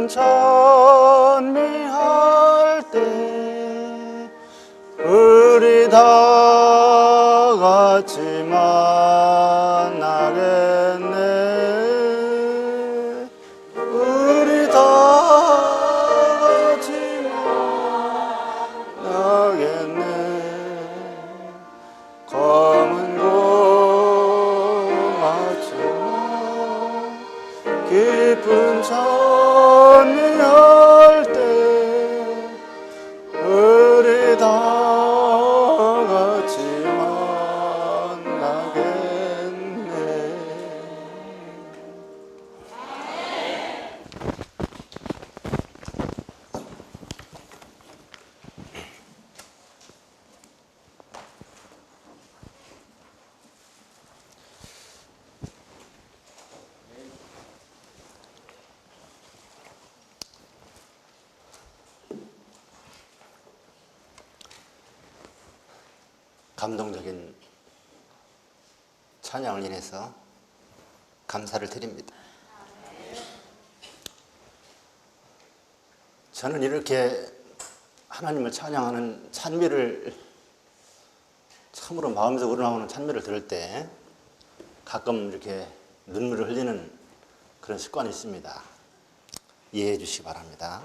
기쁜 찬미할 때 우리 다 같이 만나겠네. 우리 다 같이 만나겠네. 검은 고마지만 기쁜 찬미할 때 우리 다 같이 만나겠네. 감동적인 찬양을 인해서 감사를 드립니다. 저는 이렇게 하나님을 찬양하는 찬미를, 참으로 마음에서 우러나오는 찬미를 들을 때 가끔 이렇게 눈물을 흘리는 그런 습관이 있습니다. 이해해 주시기 바랍니다.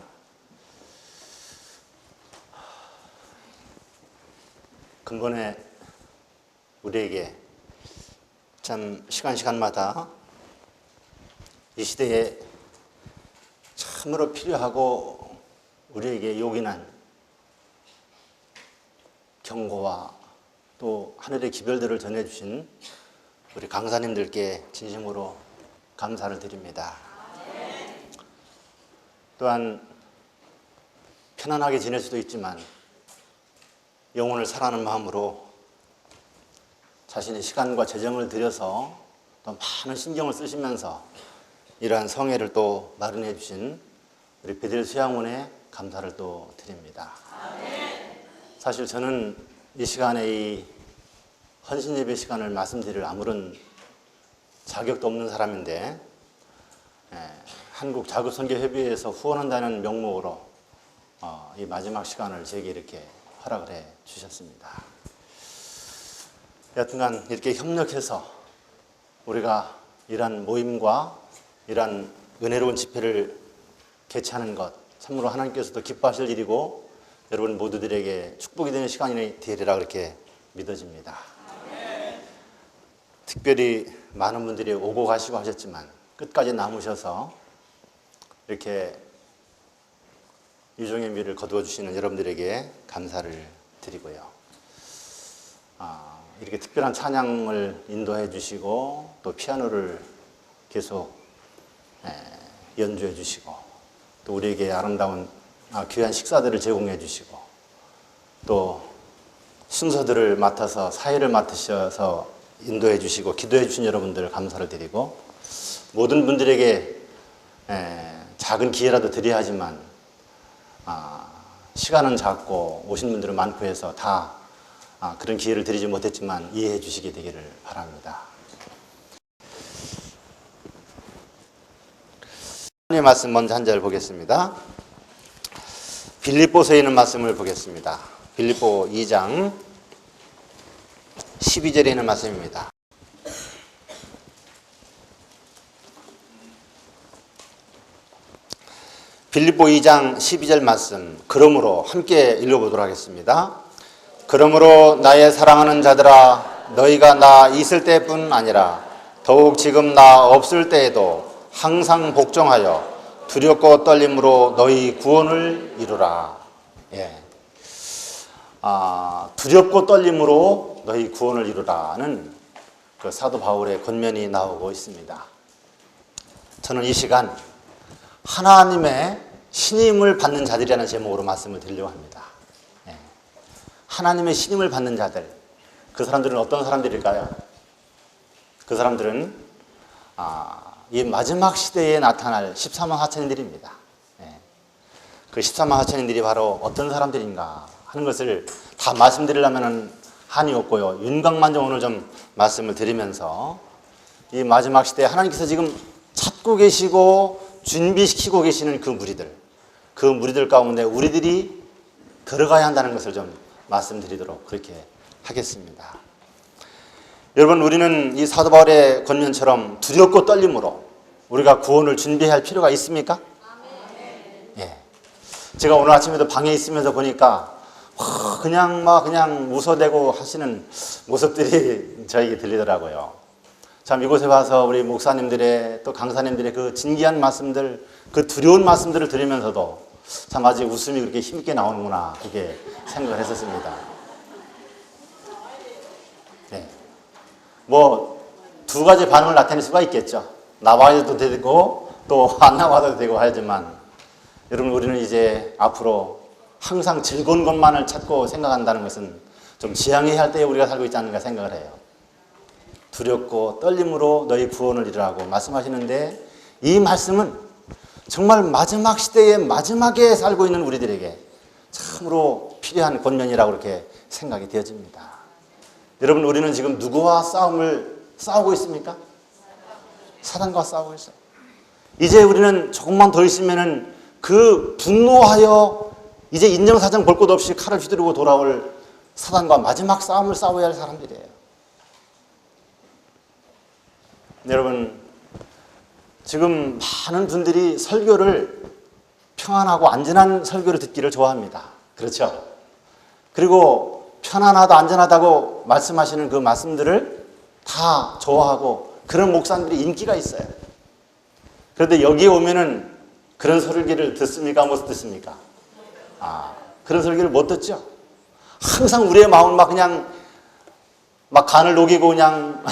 근본에 우리에게 참 시간마다 이 시대에 참으로 필요하고 우리에게 요긴한 경고와 또 하늘의 기별들을 전해주신 우리 강사님들께 진심으로 감사를 드립니다. 또한 편안하게 지낼 수도 있지만 영혼을 사랑하는 마음으로 자신의 시간과 재정을 들여서 또 많은 신경을 쓰시면서 이러한 성회를 또 마련해 주신 우리 베델 수양원에 감사를 또 드립니다. 사실 저는 이 시간에 이 헌신예배 시간을 말씀드릴 아무런 자격도 없는 사람인데 한국자급선교협의회에서 후원한다는 명목으로 이 마지막 시간을 제게 이렇게 허락을 해 주셨습니다. 여튼간 이렇게 협력해서 우리가 이러한 모임과 이러한 은혜로운 집회를 개최하는 것 참으로 하나님께서도 기뻐하실 일이고 여러분 모두들에게 축복이 되는 시간이 되리라 그렇게 믿어집니다. 특별히 많은 분들이 오고 가시고 하셨지만 끝까지 남으셔서 이렇게 유종의 미를 거두어 주시는 여러분들에게 감사를 드리고요. 이렇게 특별한 찬양을 인도해 주시고 또 피아노를 계속 연주해 주시고 또 우리에게 아름다운 귀한 식사들을 제공해 주시고 또 순서들을 맡아서 사회를 맡으셔서 인도해 주시고 기도해 주신 여러분들 감사를 드리고 모든 분들에게 작은 기회라도 드려야 하지만 시간은 작고 오신 분들은 많고 해서 다 그런 기회를 드리지 못했지만 이해해 주시게 되기를 바랍니다. 하나님의 말씀 먼저 한 절 보겠습니다. 빌립보서에 있는 말씀을 보겠습니다. 빌립보 2장 12절에 있는 말씀입니다. 빌립보 2장 12절 말씀, 그러므로 함께 읽어보도록 하겠습니다. 그러므로 나의 사랑하는 자들아, 너희가 나 있을 때뿐 아니라 더욱 지금 나 없을 때에도 항상 복종하여 두렵고 떨림으로 너희 구원을 이루라. 두렵고 떨림으로 너희 구원을 이루라는 그 사도 바울의 권면이 나오고 있습니다. 저는 이 시간 하나님의 신임을 받는 자들이라는 제목으로 말씀을 드리려고 합니다. 하나님의 신임을 받는 자들, 그 사람들은 어떤 사람들일까요? 그 사람들은 이 마지막 시대에 나타날 13만 하천인들입니다. 그 13만 하천인들이 바로 어떤 사람들인가 하는 것을 다 말씀드리려면 한이 없고요. 윤곽만좀 오늘 좀 말씀을 드리면서 이 마지막 시대에 하나님께서 지금 찾고 계시고 준비시키고 계시는 그 무리들 가운데 우리들이 들어가야 한다는 것을 좀 말씀드리도록 그렇게 하겠습니다. 여러분, 우리는 이 사도 바울의 권면처럼 두렵고 떨림으로 우리가 구원을 준비해야 할 필요가 있습니까? 예. 제가 오늘 아침에도 방에 있으면서 보니까 그냥 웃어대고 하시는 모습들이 저에게 들리더라고요. 참, 이곳에 와서 우리 목사님들의 또 강사님들의 그 진귀한 말씀들, 그 두려운 말씀들을 들으면서도 참 아직 웃음이 그렇게 힘있게 나오는구나, 그렇게 생각을 했었습니다. 네. 두 가지 반응을 나타낼 수가 있겠죠. 나와도 되고 또 안 나와도 되고 하지만, 여러분, 우리는 이제 앞으로 항상 즐거운 것만을 찾고 생각한다는 것은 좀 지향해야 할 때에 우리가 살고 있지 않는가 생각을 해요. 두렵고 떨림으로 너희 구원을 이루라고 말씀하시는데, 이 말씀은 정말 마지막 시대의 마지막에 살고 있는 우리들에게 참으로 필요한 권면이라고 그렇게 생각이 되어집니다. 여러분, 우리는 지금 누구와 싸우고 있습니까? 사단과 싸우고 있어요. 이제 우리는 조금만 더 있으면은 그 분노하여 이제 인정사정 볼 것 없이 칼을 휘두르고 돌아올 사단과 마지막 싸움을 싸워야 할 사람들이에요. 여러분, 지금 많은 분들이 설교를 평안하고 안전한 설교를 듣기를 좋아합니다. 그렇죠? 그리고 편안하다, 안전하다고 말씀하시는 그 말씀들을 다 좋아하고 그런 목사님들이 인기가 있어요. 그런데 여기에 오면은 그런 설교를 듣습니까? 못 듣습니까? 그런 설교를 못 듣죠? 항상 우리의 마음은 막 간을 녹이고 그냥,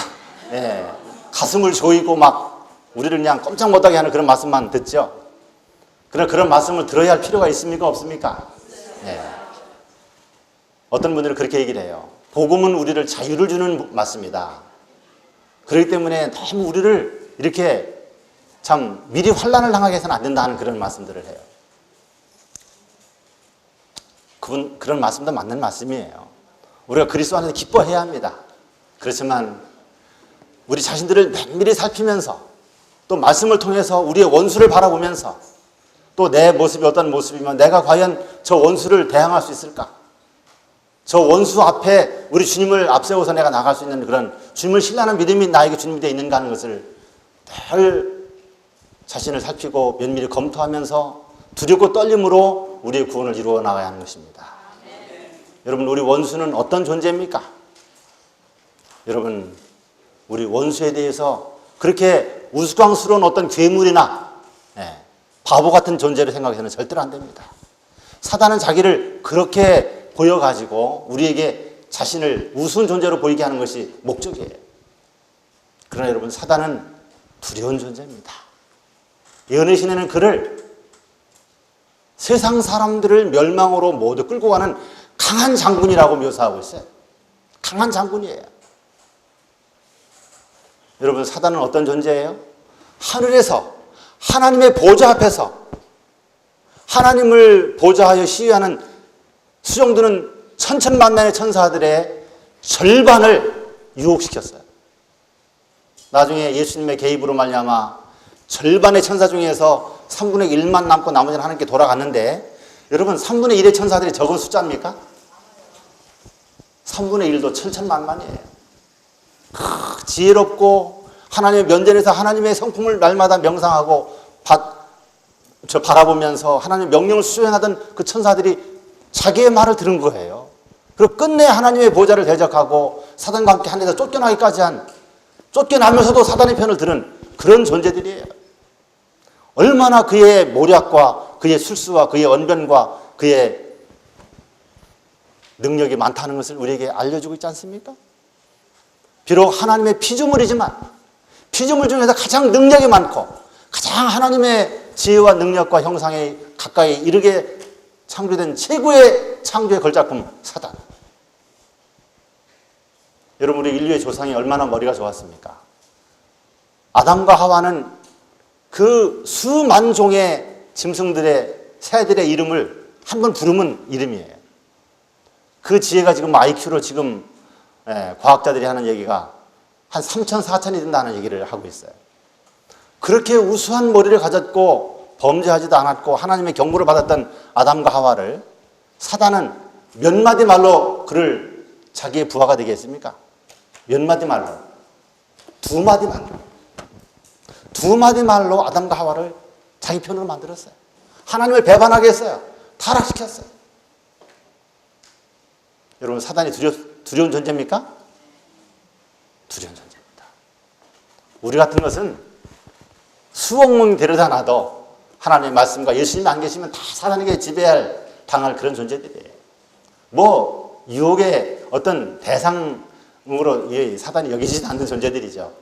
예, 가슴을 조이고 우리를 그냥 꼼짝 못하게 하는 그런 말씀만 듣죠? 그런 말씀을 들어야 할 필요가 있습니까? 없습니까? 예. 어떤 분들은 그렇게 얘기를 해요. 복음은 우리를 자유를 주는 말씀이다. 그렇기 때문에 너무 우리를 이렇게 참 미리 환난을 당하게 해서는 안 된다 하는 그런 말씀들을 해요. 그런 말씀도 맞는 말씀이에요. 우리가 그리스도 안에서 기뻐해야 합니다. 그렇지만 우리 자신들을 면밀히 살피면서 또 말씀을 통해서 우리의 원수를 바라보면서 또 내 모습이 어떤 모습이면 내가 과연 저 원수를 대항할 수 있을까? 저 원수 앞에 우리 주님을 앞세워서 내가 나갈 수 있는 그런 주님을 신뢰하는 믿음이 나에게 준비되어 있는가 하는 것을 늘 자신을 살피고 면밀히 검토하면서 두렵고 떨림으로 우리의 구원을 이루어 나가야 하는 것입니다. 여러분, 우리 원수는 어떤 존재입니까? 여러분, 우리 원수에 대해서 그렇게 우스꽝스러운 어떤 괴물이나 바보 같은 존재로 생각해서는 절대로 안 됩니다. 사단은 자기를 그렇게 보여가지고 우리에게 자신을 우스운 존재로 보이게 하는 것이 목적이에요. 그러나 여러분, 사단은 두려운 존재입니다. 예언의 시내는 그를 세상 사람들을 멸망으로 모두 끌고 가는 강한 장군이라고 묘사하고 있어요. 강한 장군이에요. 여러분, 사단은 어떤 존재예요? 하늘에서 하나님의 보좌 앞에서 하나님을 보좌하여 시위하는 수종드는 천천만만의 천사들의 절반을 유혹시켰어요. 나중에 예수님의 개입으로 말미암아 절반의 천사 중에서 3분의 1만 남고 나머지는 하나님께 돌아갔는데, 여러분, 3분의 1의 천사들이 적은 숫자입니까? 3분의 1도 천천만만이에요. 지혜롭고 하나님의 면전에서 하나님의 성품을 날마다 명상하고 바라보면서 하나님의 명령을 수행하던 그 천사들이 자기의 말을 들은 거예요. 그리고 끝내 하나님의 보좌를 대적하고 사단과 함께 하늘에서 쫓겨나기까지 쫓겨나면서도 사단의 편을 들은 그런 존재들이에요. 얼마나 그의 모략과 그의 술수와 그의 언변과 그의 능력이 많다는 것을 우리에게 알려주고 있지 않습니까? 비록 하나님의 피조물이지만 피조물 중에서 가장 능력이 많고 가장 하나님의 지혜와 능력과 형상에 가까이 이르게 창조된 최고의 창조의 걸작품 사단. 여러분, 우리 인류의 조상이 얼마나 머리가 좋았습니까? 아담과 하와는 그 수만 종의 짐승들의 새들의 이름을 한 번 부르면 이름이에요. 그 지혜가 지금 IQ로 지금 과학자들이 하는 얘기가 한 3천, 4천이 된다는 얘기를 하고 있어요. 그렇게 우수한 머리를 가졌고 범죄하지도 않았고 하나님의 경고를 받았던 아담과 하와를 사단은 몇 마디 말로 그를 자기의 부하가 되게 했습니까? 몇 마디 말로? 두 마디 말로. 두 마디 말로 아담과 하와를 자기 편으로 만들었어요. 하나님을 배반하게 했어요. 타락시켰어요. 여러분, 사단이 두려운 존재입니까? 두려운 존재입니다. 우리 같은 것은 수억 명 데려다 놔도 하나님의 말씀과 예수님이 안 계시면 다 사단에게 당할 그런 존재들이에요. 뭐 유혹의 어떤 대상으로 사단이 여기지도 않는 존재들이죠.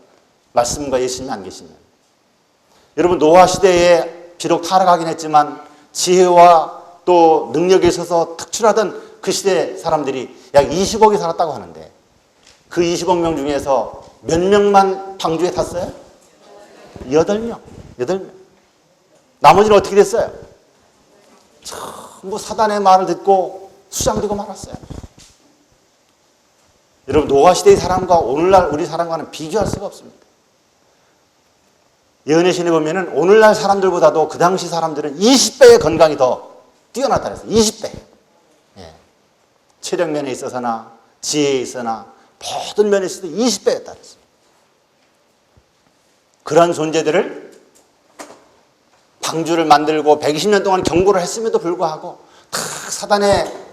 말씀과 예수님이 안 계시면. 여러분, 노아 시대에 비록 타락하긴 했지만 지혜와 또 능력에 있어서 특출하던 그 시대 사람들이 약 20억이 살았다고 하는데 그 20억 명 중에서 몇 명만 방주에 탔어요? 8명. 나머지는 어떻게 됐어요? 전부 사단의 말을 듣고 수장되고 말았어요. 여러분, 노아 시대의 사람과 오늘날 우리 사람과는 비교할 수가 없습니다. 예언의 신에 보면은 오늘날 사람들보다도 그 당시 사람들은 20배의 건강이 더 뛰어났다 그랬어요. 20배. 예. 체력 면에 있어서나 지혜에 있어서나 모든 면에 있어서 20배였다 그랬어요. 그러한 존재들을 방주를 만들고 120년 동안 경고를 했음에도 불구하고 다 사단의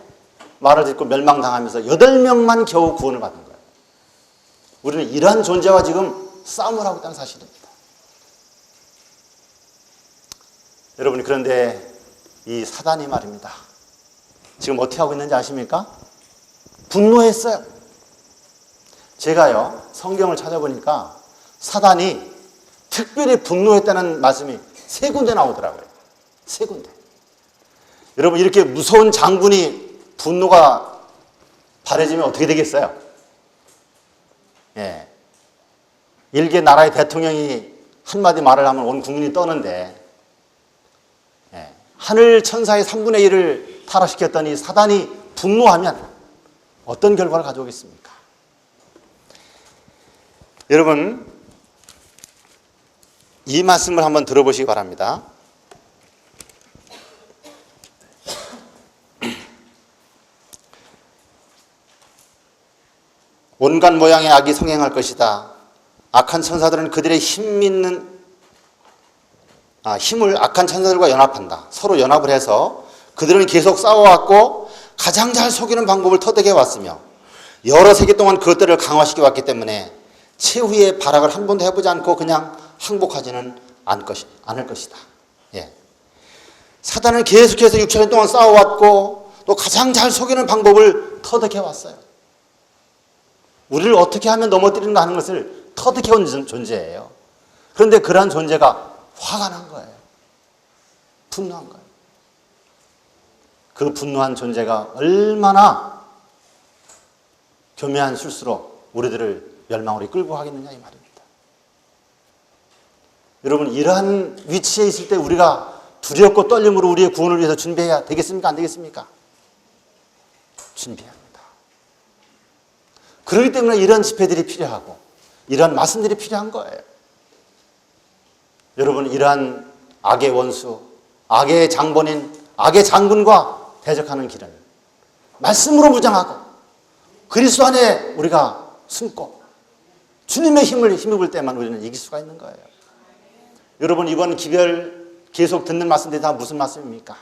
말을 듣고 멸망당하면서 8명만 겨우 구원을 받은 거예요. 우리는 이러한 존재와 지금 싸움을 하고 있다는 사실입니다. 여러분, 그런데 이 사단이 말입니다. 지금 어떻게 하고 있는지 아십니까? 분노했어요. 제가요, 성경을 찾아보니까 사단이 특별히 분노했다는 말씀이 3군데 나오더라고요. 3군데. 여러분, 이렇게 무서운 장군이 분노가 발해지면 어떻게 되겠어요? 예. 일개 나라의 대통령이 한마디 말을 하면 온 국민이 떠는데, 예. 하늘 천사의 3분의 1을 타락시켰던 이 사단이 분노하면 어떤 결과를 가져오겠습니까? 여러분, 이 말씀을 한번 들어보시기 바랍니다. 온갖 모양의 악이 성행할 것이다. 악한 천사들은 그들의 힘을 악한 천사들과 연합한다. 서로 연합을 해서 그들은 계속 싸워왔고 가장 잘 속이는 방법을 터득해 왔으며 여러 세기 동안 그것들을 강화시켜 왔기 때문에 최후의 발악을 한 번도 해보지 않고 그냥 항복하지는 않을 것이다. 예. 사단은 계속해서 6천년 동안 싸워왔고 또 가장 잘 속이는 방법을 터득해 왔어요. 우리를 어떻게 하면 넘어뜨리는가 하는 것을 터득해온 존재예요. 그런데 그러한 존재가 화가 난 거예요. 분노한 거예요. 그 분노한 존재가 얼마나 교묘한 실수로 우리들을 멸망으로 끌고 가겠느냐 이 말입니다. 여러분, 이러한 위치에 있을 때 우리가 두렵고 떨림으로 우리의 구원을 위해서 준비해야 되겠습니까? 안 되겠습니까? 준비해야 합니다. 그렇기 때문에 이런 집회들이 필요하고 이러한 말씀들이 필요한 거예요. 여러분, 이러한 악의 원수, 악의 장본인, 악의 장군과 대적하는 길은 말씀으로 무장하고 그리스도 안에 우리가 숨고 주님의 힘을 힘입을 때만 우리는 이길 수가 있는 거예요. 여러분, 이번 기별 계속 듣는 말씀들이 다 무슨 말씀입니까?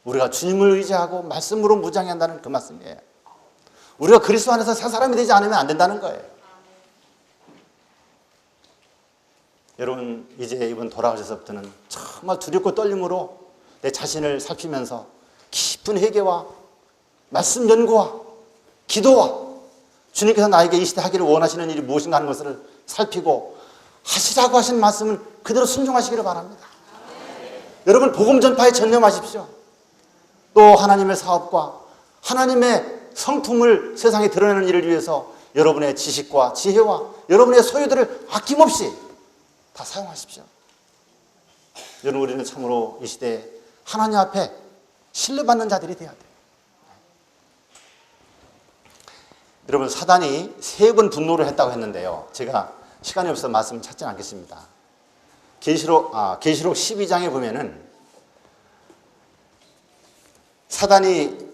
우리가 주님을 의지하고 말씀으로 무장해야 한다는 그 말씀이에요. 우리가 그리스도 안에서 새 사람이 되지 않으면 안 된다는 거예요. 여러분, 이제 이번 돌아가셔서부터는 정말 두렵고 떨림으로 내 자신을 살피면서 깊은 회개와 말씀 연구와 기도와 주님께서 나에게 이 시대 하기를 원하시는 일이 무엇인가 하는 것을 살피고 하시라고 하신 말씀을 그대로 순종하시기를 바랍니다. 여러분, 복음 전파에 전념하십시오. 또 하나님의 사업과 하나님의 성품을 세상에 드러내는 일을 위해서 여러분의 지식과 지혜와 여러분의 소유들을 아낌없이 다 사용하십시오. 여러분, 우리는 참으로 이 시대에 하나님 앞에 신뢰받는 자들이 되어야 돼요. 여러분, 사단이 3번 분노를 했다고 했는데요. 제가 시간이 없어서 말씀을 찾지는 않겠습니다. 계시록 12장에 보면은 사단이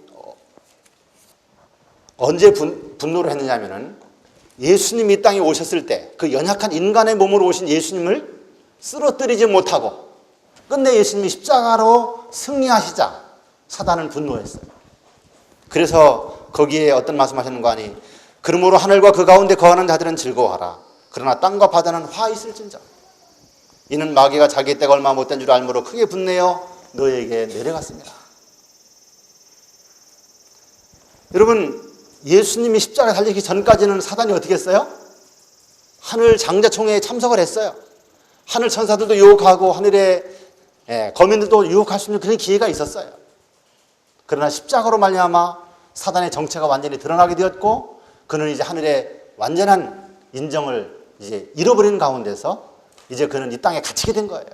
언제 분노를 했느냐면은 예수님이 이 땅에 오셨을 때 그 연약한 인간의 몸으로 오신 예수님을 쓰러뜨리지 못하고 끝내 예수님이 십자가로 승리하시자 사단은 분노했어요. 그래서 거기에 어떤 말씀하셨는가 하니 그러므로 하늘과 그 가운데 거하는 자들은 즐거워하라. 그러나 땅과 바다는 화 있을진저. 이는 마귀가 자기의 때가 얼마 못된 줄 알므로 크게 분내어 너에게 내려갔습니다. 여러분, 예수님이 십자가에 달리기 전까지는 사단이 어떻게 했어요? 하늘 장자총회에 참석을 했어요. 하늘 천사들도 유혹하고 하늘의 거민들도 유혹할 수 있는 그런 기회가 있었어요. 그러나 십자가로 말미암아 사단의 정체가 완전히 드러나게 되었고 그는 이제 하늘의 완전한 인정을 이제 잃어버리는 가운데서 이제 그는 이 땅에 갇히게 된 거예요.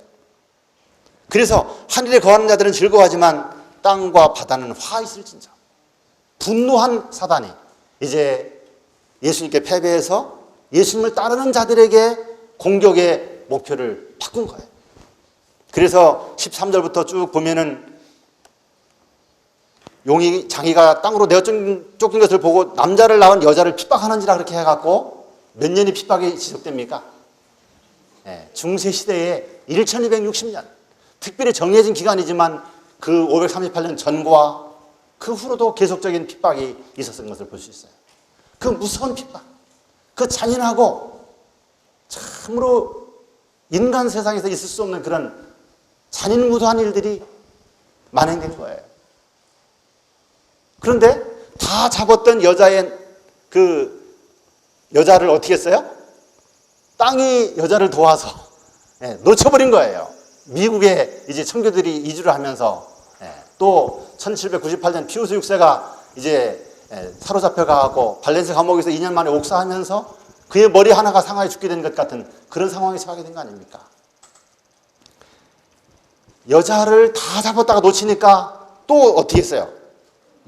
그래서 하늘에 거하는 자들은 즐거워하지만 땅과 바다는 화 있을진저. 분노한 사단이 이제 예수님께 패배해서 예수님을 따르는 자들에게 공격의 목표를 바꾼 거예요. 그래서 13절부터 쭉 보면은 용이 장이가 땅으로 내어 쫓긴 것을 보고 남자를 낳은 여자를 핍박하는지라 그렇게 해갖고 몇 년이 핍박이 지속됩니까? 중세 시대에 1260년 특별히 정해진 기간이지만 그 538년 전과 그 후로도 계속적인 핍박이 있었던 것을 볼 수 있어요. 그 무서운 핍박, 그 잔인하고 참으로 인간 세상에서 있을 수 없는 그런 잔인무도한 일들이 만행된 거예요. 그런데 다 잡았던 여자의 그 여자를 어떻게 했어요? 땅이 여자를 도와서 놓쳐버린 거예요. 미국에 이제 청교들이 이주를 하면서 또 1798년 피우스 6세가 이제 사로잡혀가고 발렌스 감옥에서 2년 만에 옥사하면서 그의 머리 하나가 상하에 죽게 된 것 같은 그런 상황에 처하게 된 거 아닙니까? 여자를 다 잡았다가 놓치니까 또 어떻게 했어요?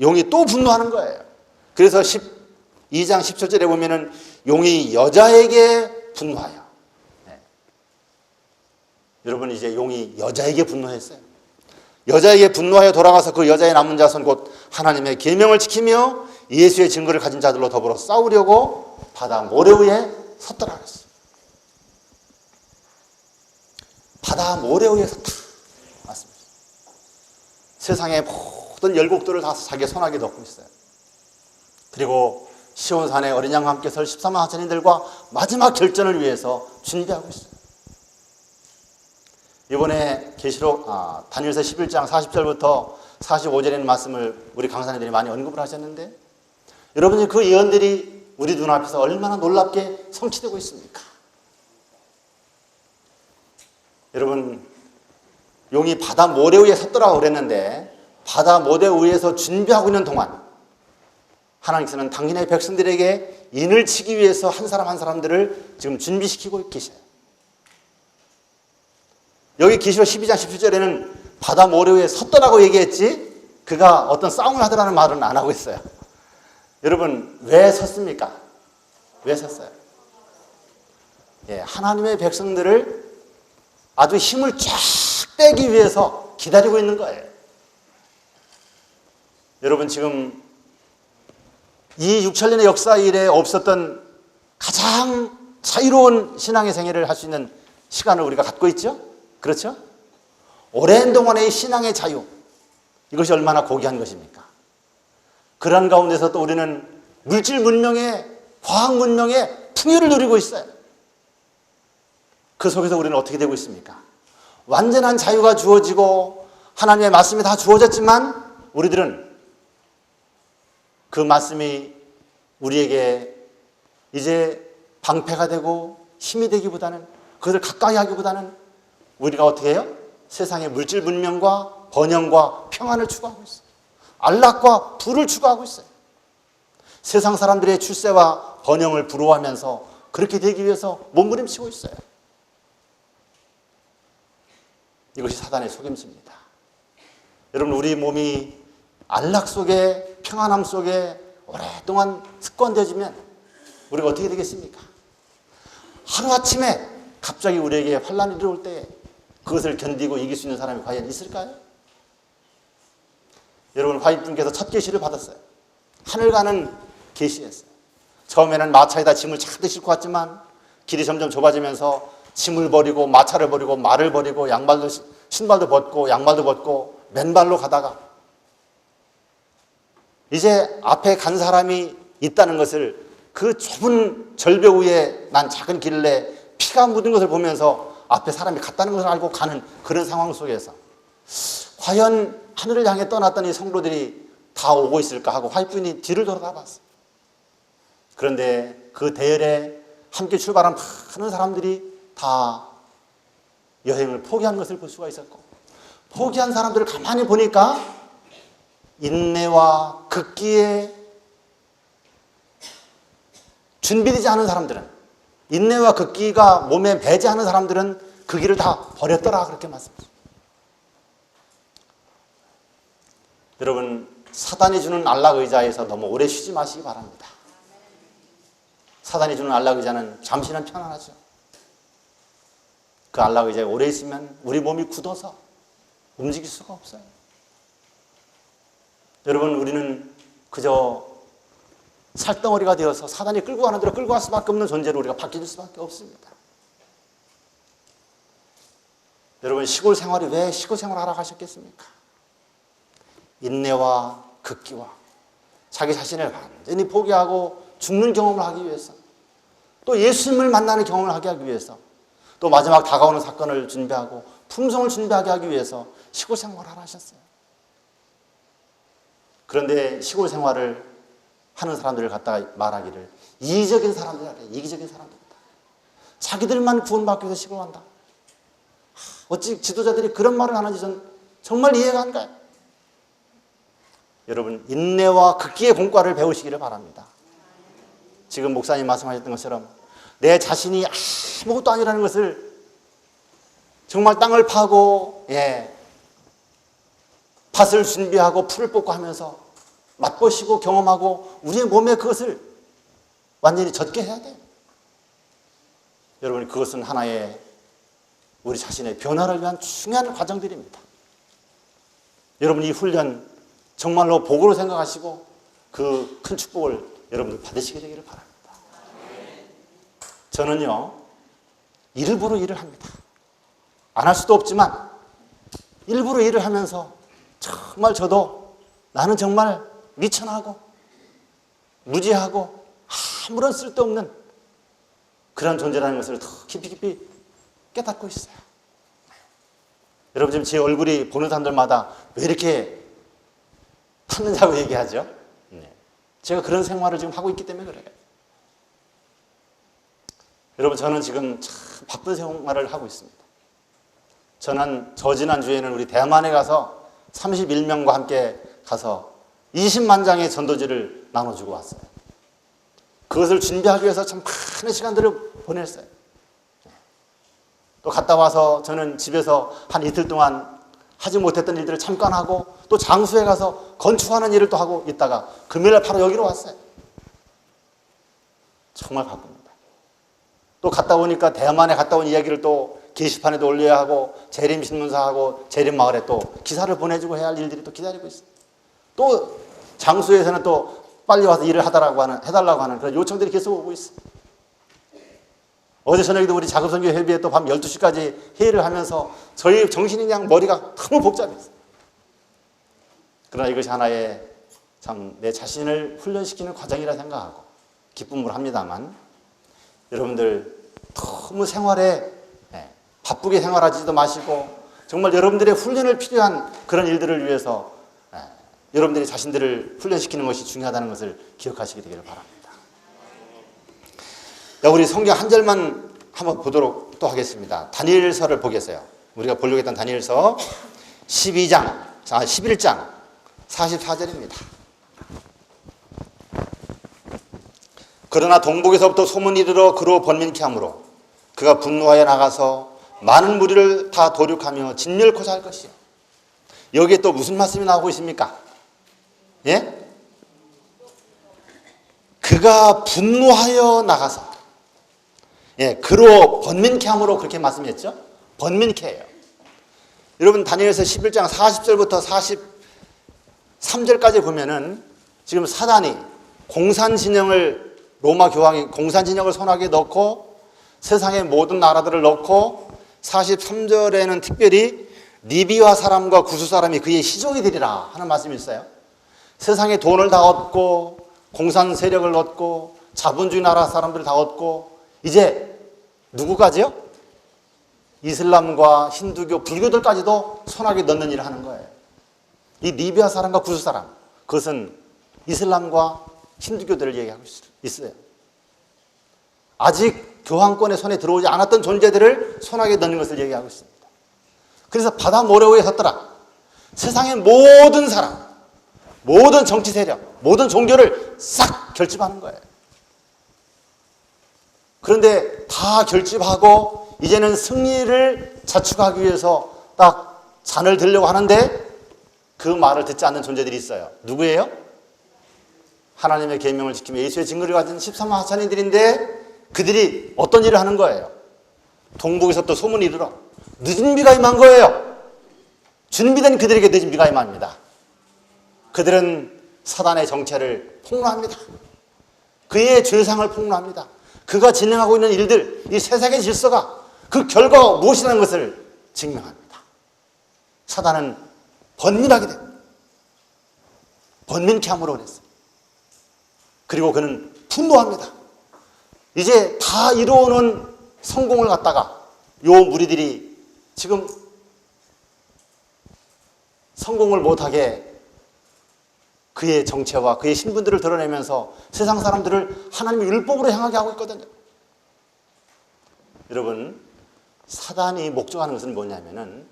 용이 또 분노하는 거예요. 그래서 12장 17절에 보면은 용이 여자에게 분노하여. 여러분 이제 용이 여자에게 분노했어요. 여자에게 분노하여 돌아가서 그 여자의 남은 자손 곧 하나님의 계명을 지키며 예수의 증거를 가진 자들로 더불어 싸우려고 바다 모래 위에 섰더라 그랬어요. 바다 모래 위에 섰다. 맞습니다. 세상의 모든 열국들을 다 자기의 손아귀에 넣고 있어요. 그리고 시온산에 어린 양과 함께 설 14만 4천인들과 마지막 결전을 위해서 준비하고 있어요. 이번에 계시록 다니엘서 11장 40절부터 45절에 있는 말씀을 우리 강사님들이 많이 언급을 하셨는데 여러분이 그 예언들이 우리 눈앞에서 얼마나 놀랍게 성취되고 있습니까? 여러분 용이 바다 모래 위에 섰더라고 그랬는데 바다 모래 위에서 준비하고 있는 동안 하나님께서는 당신의 백성들에게 인을 치기 위해서 한 사람 한 사람들을 지금 준비시키고 계셔요. 여기 계시록 12장 17절에는 바다 모래 위에 섰더라고 얘기했지 그가 어떤 싸움을 하더라는 말은 안 하고 있어요. 여러분 왜 섰습니까? 왜 섰어요? 하나님의 백성들을 아주 힘을 쫙 빼기 위해서 기다리고 있는 거예요. 여러분 지금 이 6천년의 역사 이래 없었던 가장 자유로운 신앙의 생애를 할 수 있는 시간을 우리가 갖고 있죠? 그렇죠? 오랜 동안의 신앙의 자유 이것이 얼마나 고귀한 것입니까? 그러한 가운데서 또 우리는 물질 문명의 과학 문명의 풍요를 누리고 있어요. 그 속에서 우리는 어떻게 되고 있습니까? 완전한 자유가 주어지고 하나님의 말씀이 다 주어졌지만 우리들은 그 말씀이 우리에게 이제 방패가 되고 힘이 되기보다는 그것을 가까이 하기보다는 우리가 어떻게 해요? 세상의 물질 문명과 번영과 평안을 추구하고 있어요. 안락과 부를 추구하고 있어요. 세상 사람들의 출세와 번영을 부러워하면서 그렇게 되기 위해서 몸부림치고 있어요. 이것이 사단의 속임수입니다. 여러분 우리 몸이 안락 속에 평안함 속에 오랫동안 습관되어지면 우리가 어떻게 되겠습니까? 하루아침에 갑자기 우리에게 환란이 들어올 때 그것을 견디고 이길 수 있는 사람이 과연 있을까요? 여러분, 화이트분께서 첫 계시를 받았어요. 하늘 가는 계시였어요. 처음에는 마차에다 짐을 잔뜩 싣고 왔지만 길이 점점 좁아지면서 짐을 버리고 마차를 버리고 말을 버리고 양발도 신발도 벗고 양말도 벗고 맨발로 가다가 이제 앞에 간 사람이 있다는 것을 그 좁은 절벽 위에 난 작은 길래 피가 묻은 것을 보면서 앞에 사람이 갔다는 것을 알고 가는 그런 상황 속에서 과연 하늘을 향해 떠났던 이 성도들이 다 오고 있을까 하고 화이트분이 뒤를 돌아다봤어요. 그런데 그 대열에 함께 출발한 많은 사람들이 다 여행을 포기한 것을 볼 수가 있었고, 포기한 사람들을 가만히 보니까 인내와 극기에 준비되지 않은 사람들은, 인내와 극기가 몸에 배지 않은 사람들은 그 길을 다 버렸더라, 그렇게 말씀하십니다. 여러분, 사단이 주는 안락 의자에서 너무 오래 쉬지 마시기 바랍니다. 사단이 주는 안락 의자는 잠시는 편안하죠. 그 안락 의자에 오래 있으면 우리 몸이 굳어서 움직일 수가 없어요. 여러분, 우리는 그저 살덩어리가 되어서 사단이 끌고 가는 대로 끌고 갈 수밖에 없는 존재로 우리가 바뀌어질 수밖에 없습니다. 여러분, 시골 생활이 왜 시골 생활하러 가셨겠습니까? 인내와 극기와 자기 자신을 완전히 포기하고 죽는 경험을 하기 위해서, 또 예수님을 만나는 경험을 하게 하기 위해서, 또 마지막 다가오는 사건을 준비하고 품성을 준비하게 하기 위해서 시골 생활을 하셨어요. 그런데 시골 생활을 하는 사람들을 갖다가 말하기를 이기적인 사람들이다. 이기적인 사람들이다. 자기들만 구원받기 위해서 시골 간다. 어찌 지도자들이 그런 말을 하는지 전 정말 이해가 안 가요. 여러분, 인내와 극기의 공과를 배우시기를 바랍니다. 지금 목사님 말씀하셨던 것처럼 내 자신이 아무것도 아니라는 것을 정말 땅을 파고 밭을 준비하고 풀을 뽑고 하면서 맛보시고 경험하고 우리의 몸에 그것을 완전히 젖게 해야 돼요. 여러분, 그것은 하나의 우리 자신의 변화를 위한 중요한 과정들입니다. 여러분, 이 훈련 정말로 복으로 생각하시고 그 큰 축복을 여러분들 받으시게 되기를 바랍니다. 저는요, 일부러 일을 합니다. 안 할 수도 없지만 일부러 일을 하면서 정말 저도 나는 정말 미천하고 무지하고 아무런 쓸데없는 그런 존재라는 것을 더 깊이 깨닫고 있어요. 여러분, 지금 제 얼굴이 보는 사람들마다 왜 이렇게 탔느냐고 얘기하죠. 제가 그런 생활을 지금 하고 있기 때문에 그래요. 여러분, 저는 지금 참 바쁜 생활을 하고 있습니다. 저는 저지난주에는 우리 대만에 가서 31명과 함께 가서 20만 장의 전도지를 나눠주고 왔어요. 그것을 준비하기 위해서 참 많은 시간들을 보냈어요. 또 갔다 와서 저는 집에서 한 이틀 동안 하지 못했던 일들을 잠깐 하고, 또 장수에 가서 건축하는 일을 또 하고 있다가 금요일날 바로 여기로 왔어요. 정말 바쁩니다. 또 갔다 오니까 대만에 갔다 온 이야기를 또 게시판에도 올려야 하고, 재림신문사하고 재림마을에 또 기사를 보내주고 해야 할 일들이 또 기다리고 있어요. 또 장수에서는 또 빨리 와서 일을 해달라고 하는 그런 요청들이 계속 오고 있어요. 어제 저녁에도 우리 작업선교 회비에 또 밤 12시까지 회의를 하면서 저희 정신이 그냥 머리가 너무 복잡했어요. 그러나 이것이 하나의 참 내 자신을 훈련시키는 과정이라 생각하고 기쁨을 합니다만, 여러분들 너무 생활에 바쁘게 생활하지도 마시고 정말 여러분들의 훈련을 필요한 그런 일들을 위해서 여러분들이 자신들을 훈련시키는 것이 중요하다는 것을 기억하시게 되기를 바랍니다. 우리 성경 한 절만 한번 보도록 또 하겠습니다. 다니엘서를 보겠어요. 우리가 보려고 했던 다니엘서 11장 44절입니다. 그러나 동북에서부터 소문이 이르러 그로 번민케 하므로 그가 분노하여 나가서 많은 무리를 다 도륙하며 진멸코사 할 것이요. 여기에 또 무슨 말씀이 나오고 있습니까? 예? 그가 분노하여 나가서, 그로 번민케 함으로 그렇게 말씀했죠? 번민케예요. 여러분 다니엘서 11장 40절부터 43절까지 보면은 지금 사단이 공산진영을, 로마 교황이 공산진영을 손아귀에 넣고 세상의 모든 나라들을 넣고 43절에는 특별히 리비아 사람과 구스 사람이 그의 시종이 되리라 하는 말씀이 있어요. 세상에 돈을 다 얻고 공산 세력을 얻고 자본주의 나라 사람들을 다 얻고 이제 누구까지요? 이슬람과 힌두교, 불교들까지도 손아귀에 넣는 일을 하는 거예요. 이 리비아 사람과 구스 사람, 그것은 이슬람과 힌두교들을 얘기하고 있어요. 아직 교황권의 손에 들어오지 않았던 존재들을 손아귀에 넣는 것을 얘기하고 있습니다. 그래서 바다 모래 위에 섰더라. 세상의 모든 사람, 모든 정치 세력, 모든 종교를 싹 결집하는 거예요. 그런데 다 결집하고 이제는 승리를 자축하기 위해서 딱 잔을 들려고 하는데 그 말을 듣지 않는 존재들이 있어요. 누구예요? 하나님의 계명을 지키며 예수의 증거를 가진 13만 하천인들인데 그들이 어떤 일을 하는 거예요? 동북에서 또 소문이 이르러 늦은 비가 임한 거예요. 준비된 그들에게 늦은 비가 임합니다. 그들은 사단의 정체를 폭로합니다. 그의 죄상을 폭로합니다. 그가 진행하고 있는 일들, 이 세상의 질서가 그 결과가 무엇이라는 것을 증명합니다. 사단은 번민하게 됩니다. 번민케 함으로 그랬어요. 그리고 그는 분노합니다. 이제 다 이루어놓은 성공을 갖다가 요 무리들이 지금 성공을 못하게 그의 정체와 그의 신분들을 드러내면서 세상 사람들을 하나님의 율법으로 향하게 하고 있거든요. 여러분, 사단이 목적하는 것은 뭐냐면은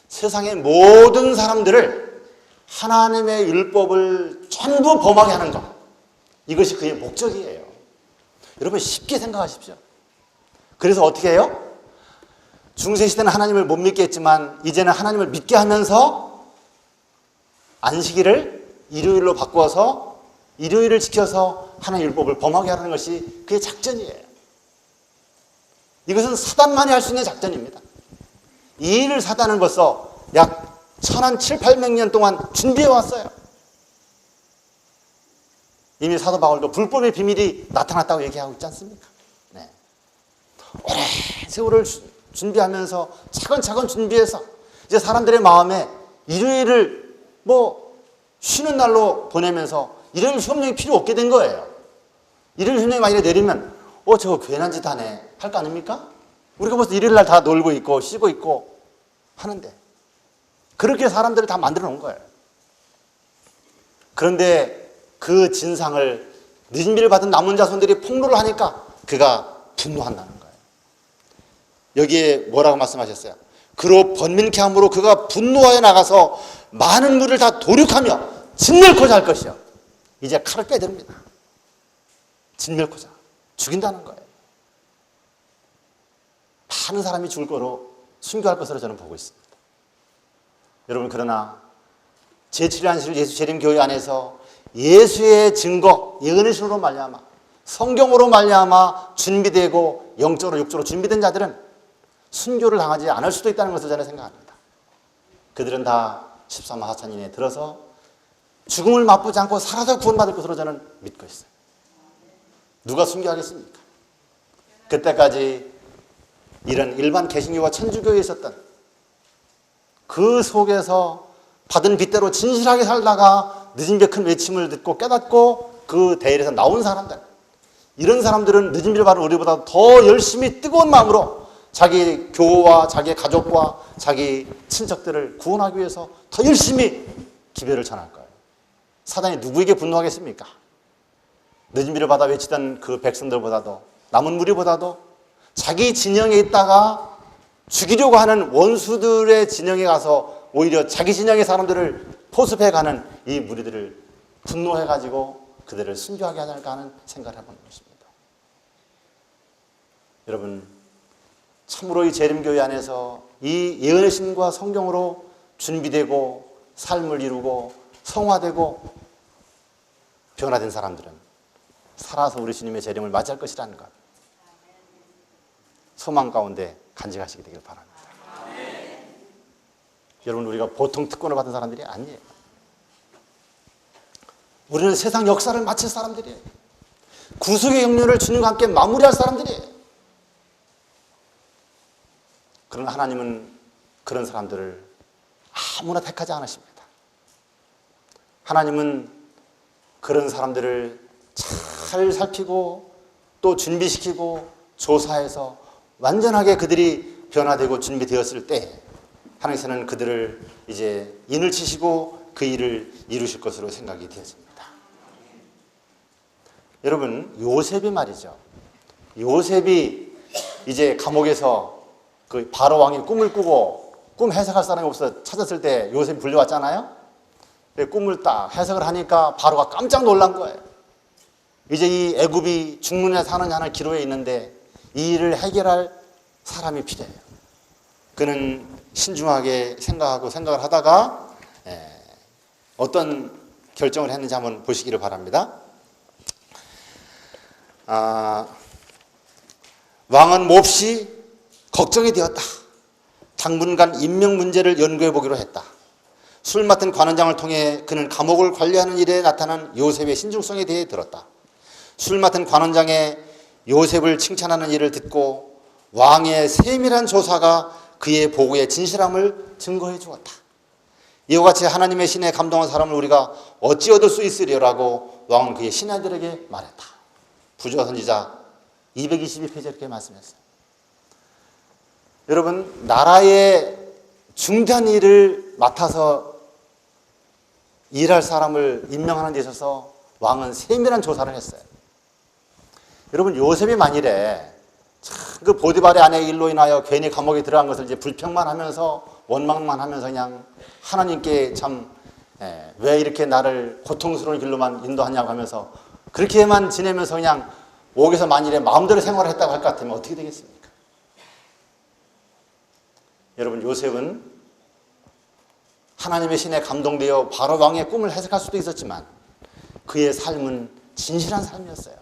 세상의 모든 사람들을 하나님의 율법을 전부 범하게 하는 것. 이것이 그의 목적이에요. 여러분 쉽게 생각하십시오. 그래서 어떻게 해요? 중세시대는 하나님을 못 믿게 했지만 이제는 하나님을 믿게 하면서 안식일을 일요일로 바꿔서 일요일을 지켜서 하나님의 율법을 범하게 하는 것이 그의 작전이에요. 이것은 사단만이 할 수 있는 작전입니다. 이 일을 사단은 벌써 약 1700년 동안 준비해 왔어요. 이미 사도 바울도 불법의 비밀이 나타났다고 얘기하고 있지 않습니까? 네. 오랜 세월을 준비하면서 차근차근 준비해서 이제 사람들의 마음에 일요일을 쉬는 날로 보내면서 일요일 휴업령이 필요 없게 된 거예요. 일요일 휴업령이 만약에 내리면 저거 괜한 짓 하네 할 거 아닙니까? 우리가 벌써 일요일 날 다 놀고 있고 쉬고 있고 하는데 그렇게 사람들을 다 만들어 놓은 거예요. 그런데 그 진상을 늦은 비를 받은 남은 자손들이 폭로를 하니까 그가 분노한다는 거예요. 여기에 뭐라고 말씀하셨어요? 그로 번민케 함으로 그가 분노하여 나가서 많은 물을 다 도륙하며 진멸코자 할 것이요. 이제 칼을 빼듭니다. 진멸코자. 죽인다는 거예요. 많은 사람이 죽을 거로 순교할 것으로 저는 보고 있습니다. 여러분 그러나 제7일 예수 재림교회 안에서 예수의 증거, 예언의신으로 말미암아 성경으로 말미암아 준비되고 영적으로 육적으로 준비된 자들은 순교를 당하지 않을 수도 있다는 것을 저는 생각합니다. 그들은 다 13만 하천인에 들어서 죽음을 맛보지 않고 살아서 구원받을 것으로 저는 믿고 있어요. 누가 순교하겠습니까? 그때까지 이런 일반 개신교와 천주교에 있었던 그 속에서 받은 빚대로 진실하게 살다가 늦은 비 큰 외침을 듣고 깨닫고 그 대열에서 나온 사람들, 이런 사람들은 늦은 비를 받은 우리보다 더 열심히 뜨거운 마음으로 자기 교우와 자기 가족과 자기 친척들을 구원하기 위해서 더 열심히 기별을 전할 거예요. 사단이 누구에게 분노하겠습니까? 늦은 비를 받아 외치던 그 백성들보다도 남은 무리보다도 자기 진영에 있다가 죽이려고 하는 원수들의 진영에 가서 오히려 자기 진영의 사람들을 포섭해가는 이 무리들을 분노해가지고 그들을 순교하게 하려고 하는 생각을 해보는 것입니다. 여러분 참으로 이 재림교회 안에서 이 예언의 신과 성경으로 준비되고 삶을 이루고 성화되고 변화된 사람들은 살아서 우리 주님의 재림을 맞이할 것이라는 것 소망 가운데 간직하시게 되길 바랍니다. 여러분, 우리가 보통 특권을 받은 사람들이 아니에요. 우리는 세상 역사를 마칠 사람들이에요. 구속의 영혼을 주님과 함께 마무리할 사람들이에요. 그러나 하나님은 그런 사람들을 아무나 택하지 않으십니다. 하나님은 그런 사람들을 잘 살피고 또 준비시키고 조사해서 완전하게 그들이 변화되고 준비되었을 때 하나님께서는 그들을 이제 인을 치시고 그 일을 이루실 것으로 생각이 되어집니다. 여러분, 요셉이 말이죠. 요셉이 이제 감옥에서 그 바로 왕이 꿈을 꾸고 꿈 해석할 사람이 없어 찾았을 때 요셉이 불려왔잖아요. 꿈을 딱 해석을 하니까 바로가 깜짝 놀란 거예요. 이제 이 애굽이 죽느냐 사느냐 하는 기로에 있는데 이 일을 해결할 사람이 필요해요. 그는 신중하게 생각을 하다가 어떤 결정을 했는지 한번 보시기를 바랍니다. 왕은 몹시 걱정이 되었다. 당분간 임명 문제를 연구해 보기로 했다. 술 맡은 관원장을 통해 그는 감옥을 관리하는 일에 나타난 요셉의 신중성에 대해 들었다. 술 맡은 관원장의 요셉을 칭찬하는 일을 듣고 왕의 세밀한 조사가 그의 보고의 진실함을 증거해 주었다. 이와 같이 하나님의 신에 감동한 사람을 우리가 어찌 얻을 수 있으리라고 왕은 그의 신하들에게 말했다. 부조 선지자 222페이지에 이렇게 말씀했어요. 여러분, 나라의 중대한 일을 맡아서 일할 사람을 임명하는 데 있어서 왕은 세밀한 조사를 했어요. 여러분, 요셉이 만일에 그 보디발의 아내의 일로 인하여 괜히 감옥에 들어간 것을 이제 불평만 하면서 원망만 하면서 그냥 하나님께 참 왜 이렇게 나를 고통스러운 길로만 인도하냐고 하면서 그렇게만 지내면서 그냥 옥에서 만일에 마음대로 생활을 했다고 할 것 같으면 어떻게 되겠습니까? 여러분, 요셉은 하나님의 신에 감동되어 바로 왕의 꿈을 해석할 수도 있었지만 그의 삶은 진실한 삶이었어요.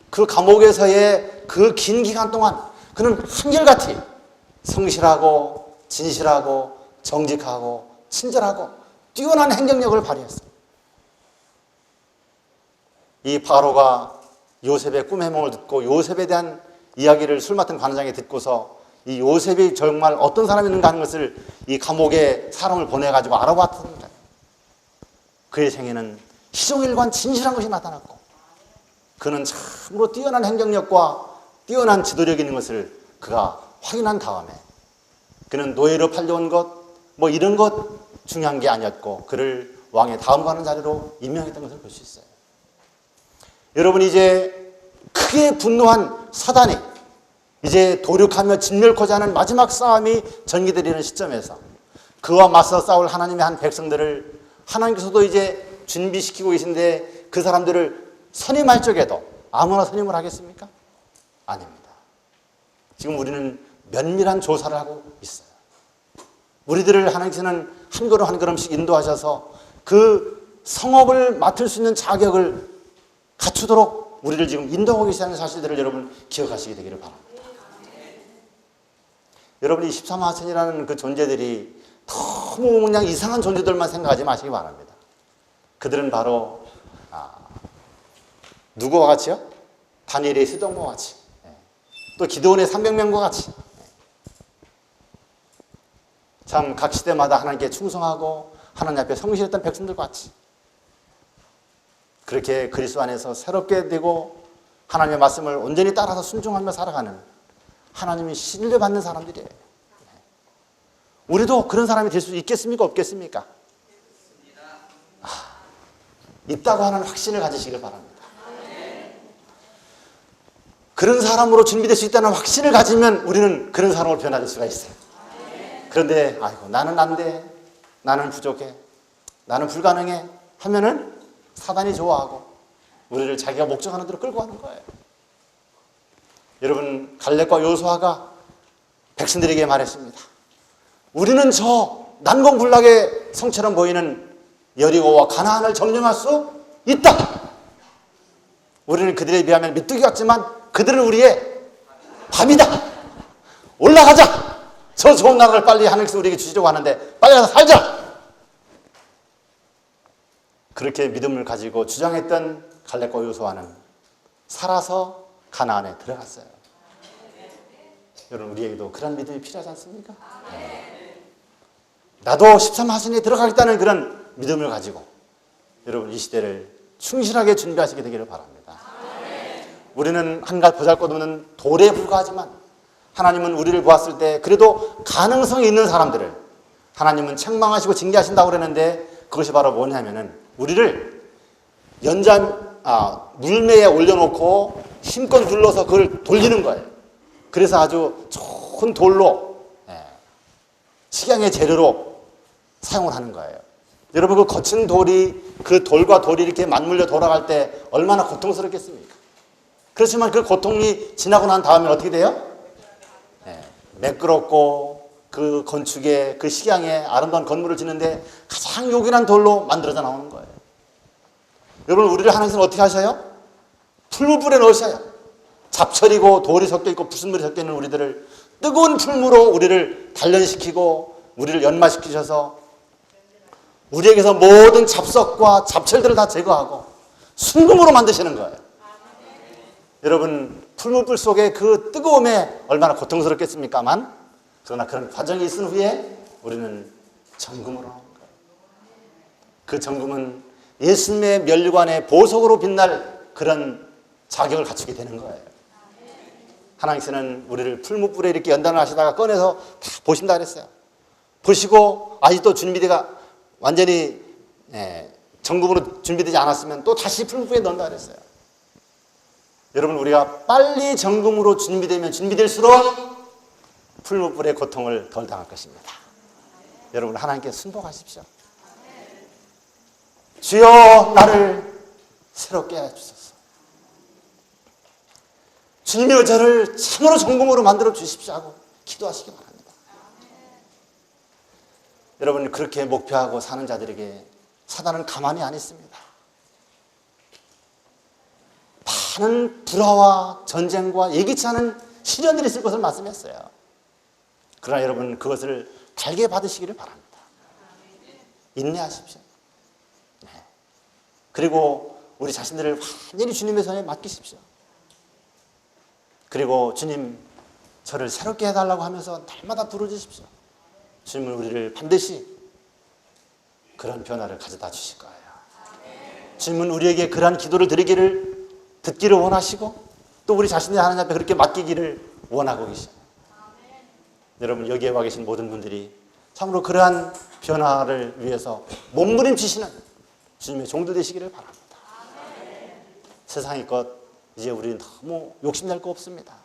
그 감옥에서의 그 긴 기간 동안 그는 한결같이 성실하고 진실하고 정직하고 친절하고 뛰어난 행정력을 발휘했어요. 이 바로가 요셉의 꿈 해몽을 듣고 요셉에 대한 이야기를 술 맡은 관원장이 듣고서 이 요셉이 정말 어떤 사람이 있는가 하는 것을 이 감옥에 사람을 보내가지고 알아봤습니다. 그의 생애는 희종일관 진실한 것이 나타났고 그는 참으로 뛰어난 행정력과 뛰어난 지도력이 있는 것을 그가 확인한 다음에 그는 노예로 팔려온 것 뭐 이런 것 중요한 게 아니었고 그를 왕의 다음 가는 자리로 임명했던 것을 볼 수 있어요. 여러분, 이제 크게 분노한 사단이 이제 도륙하며 진멸코자 하는 마지막 싸움이 전개되는 시점에서 그와 맞서 싸울 하나님의 한 백성들을 하나님께서도 이제 준비시키고 계신데 그 사람들을 선임할 적에도 아무나 선임을 하겠습니까? 아닙니다. 지금 우리는 면밀한 조사를 하고 있어요. 우리들을 하나님께서는 한 걸음 한 걸음씩 인도하셔서 그 성업을 맡을 수 있는 자격을 갖추도록 우리를 지금 인도하고 계시다는 사실들을 여러분 기억하시게 되기를 바랍니다. 여러분, 이 13만 하천이라는 그 존재들이 너무 그냥 이상한 존재들만 생각하지 마시기 바랍니다. 그들은 바로 누구와 같이요? 다니엘의 스동과 같이, 또 기드온의 300명과 같이 참 각 시대마다 하나님께 충성하고 하나님 앞에 성실했던 백성들과 같이 그렇게 그리스도 안에서 새롭게 되고 하나님의 말씀을 온전히 따라서 순종하며 살아가는 하나님이 신뢰받는 사람들이에요. 우리도 그런 사람이 될 수 있겠습니까? 없겠습니까? 있다고 하는 확신을 가지시길 바랍니다. 그런 사람으로 준비될 수 있다는 확신을 가지면 우리는 그런 사람으로 변화될 수가 있어요. 그런데 아이고 나는 안 돼, 나는 부족해, 나는 불가능해 하면은 사단이 좋아하고 우리를 자기가 목적하는 대로 끌고 가는 거예요. 여러분, 갈렙과 여호수아가 백성들에게 말했습니다. 우리는 저 난공불락의 성처럼 보이는 여리고와 가나안을 점령할 수 있다. 우리는 그들에 비하면 메뚜기 같지만 그들은 우리의 밥이다. 올라가자. 저 좋은 나라를 빨리 하나님께서 우리에게 주시려고 하는데 빨리 가서 살자! 그렇게 믿음을 가지고 주장했던 갈렙과 여호수아는 살아서 가나안에 들어갔어요. 여러분, 우리에게도 그런 믿음이 필요하지 않습니까? 나도 13하순에 들어가겠다는 그런 믿음을 가지고 여러분 이 시대를 충실하게 준비하시게 되기를 바랍니다. 우리는 한갓 보잘것없는 돌에 불과하지만 하나님은 우리를 보았을 때 그래도 가능성이 있는 사람들을 하나님은 책망하시고 징계하신다고 그러는데 그것이 바로 뭐냐면은 우리를 물매에 올려놓고 힘껏 눌러서 그걸 돌리는 거예요. 그래서 아주 좋은 돌로 식양의 재료로 사용을 하는 거예요. 여러분, 그 거친 돌이 그 돌과 돌이 이렇게 맞물려 돌아갈 때 얼마나 고통스럽겠습니까? 그렇지만 그 고통이 지나고 난 다음에 어떻게 돼요? 매끄럽고 그 건축에 그 식양에 아름다운 건물을 짓는데 가장 요긴한 돌로 만들어져 나오는 거예요. 여러분, 우리를 하나님께서는 어떻게 하셔요? 풀무불에 넣으셔요. 잡철이고 돌이 섞여 있고 부순물이 섞여 있는 우리들을 뜨거운 풀무로 우리를 단련시키고 우리를 연마시키셔서 우리에게서 모든 잡석과 잡철들을 다 제거하고 순금으로 만드시는 거예요. 여러분, 풀무불 속에 그 뜨거움에 얼마나 고통스럽겠습니까만 그러나 그런 과정이 있은 후에 우리는 정금으로 나오는 거예요. 그 정금은 예수님의 면류관의 보석으로 빛날 그런 자격을 갖추게 되는 거예요. 하나님께서는 우리를 풀무불에 이렇게 연단을 하시다가 꺼내서 다 보신다 그랬어요. 보시고 아직도 준비가 완전히 정금으로 준비되지 않았으면 또 다시 풀무불에 넣는다 그랬어요. 여러분, 우리가 빨리 정금으로 준비되면 준비될수록 풀무불의 고통을 덜 당할 것입니다. 여러분, 하나님께 순복하십시오. 주여, 나를 새롭게 해주소서. 주님이여, 저를 참으로 정금으로 만들어 주십시오 하고 기도하시기 바랍니다. 여러분, 그렇게 목표하고 사는 자들에게 사단은 가만히 안 있습니다. 많은 불화와 전쟁과 예기치 않은 시련들이 있을 것을 말씀했어요. 그러나 여러분, 그것을 달게 받으시기를 바랍니다. 인내하십시오. 그리고 우리 자신들을 완전히 주님의 손에 맡기십시오. 그리고 주님, 저를 새롭게 해달라고 하면서 날마다 부르짖으십시오. 주님은 우리를 반드시 그런 변화를 가져다 주실 거예요. 주님은 우리에게 그러한 기도를 드리기를 듣기를 원하시고 또 우리 자신이 하나님 앞에 그렇게 맡기기를 원하고 계셔요. 여러분, 여기에 와 계신 모든 분들이 참으로 그러한 변화를 위해서 몸부림치시는 주님의 종들 되시기를 바랍니다. 세상의 것 이제 우리는 너무 욕심낼 거 없습니다.